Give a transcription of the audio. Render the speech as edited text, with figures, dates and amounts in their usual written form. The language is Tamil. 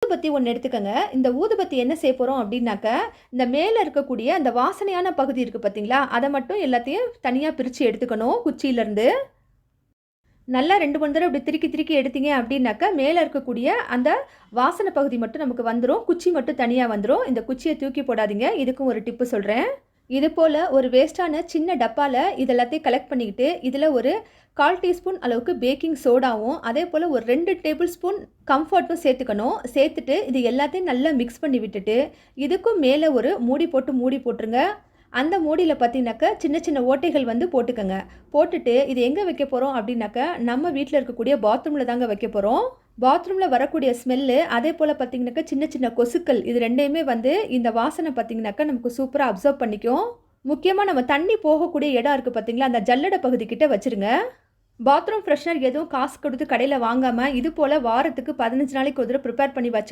ஊதுபத்தி ஒன்று எடுத்துக்கங்க. இந்த ஊதுபத்தி என்ன செய்ய போகிறோம் அப்படின்னாக்க, இந்த மேலே இருக்கக்கூடிய அந்த வாசனையான பகுதி இருக்குது பார்த்தீங்களா, அதை மட்டும் எல்லாத்தையும் தனியாக பிரித்து எடுத்துக்கணும் குச்சியிலேருந்து. நல்லா 2, 3 தடவ இப்படி திருக்கி திருக்கி எடுத்தீங்க அப்படின்னாக்கா, மேலே இருக்கக்கூடிய அந்த வாசனை பகுதி மட்டும் நமக்கு வந்துரும். குச்சி மட்டும் தனியா வந்துரும். இந்த குச்சிய தூக்கி போடாதீங்க. இதுக்கும் ஒரு டிப்பு சொல்றேன். இது போல ஒரு வேஸ்ட்டான சின்ன டப்பால இது எல்லாத்தையும் கலெக்ட் பண்ணிக்கிட்டு, இதில ஒரு 1/4 டீஸ்பூன் அளவுக்கு பேக்கிங் சோடாவும், அதே போல ஒரு 2 டேபிள் ஸ்பூன் கம்ஃபர்ட்டும் சேர்த்துக்கணும். சேர்த்துட்டு இது எல்லாத்தையும் நல்லா மிக்ஸ் பண்ணி விட்டுட்டு, இதுக்கும் மேலே ஒரு மூடி போட்டு மூடி போட்டுருங்க. அந்த மூடியில பார்த்தீங்கன்னாக்கா, சின்ன சின்ன ஓட்டைகள் வந்து போட்டுக்கங்க. போட்டுட்டு இது எங்கே வைக்க போறோம் அப்படின்னாக்கா, நம்ம வீட்ல இருக்கக்கூடிய பாத்ரூம்ல தாங்க வைக்க போறோம். பாத்ரூம்ல வரக்கூடிய ஸ்மெல்லு, அதே போல பார்த்தீங்கன்னாக்கா, சின்ன சின்ன கொசுக்கள் இது 2யுமே வந்து இந்த வாசனை பார்த்தீங்கன்னாக்கா, நமக்கு சூப்பரா அப்சர்வ் பண்ணிக்கும். முக்கியமா நம்ம தண்ணி போகக்கூடிய இடம் இருக்கு பார்த்தீங்களா, அந்த ஜல்லட பகுதி கிட்ட வச்சுருங்க. பாத்ரூம் ஃப்ரெஷ்னர் எதுவும் காசு கொடுத்து கடையில வாங்காம, இது போல வாரத்துக்கு 15 நாளைக்கு ஒரு தடவ ப்ரிப்பேர் பண்ணி வச்சு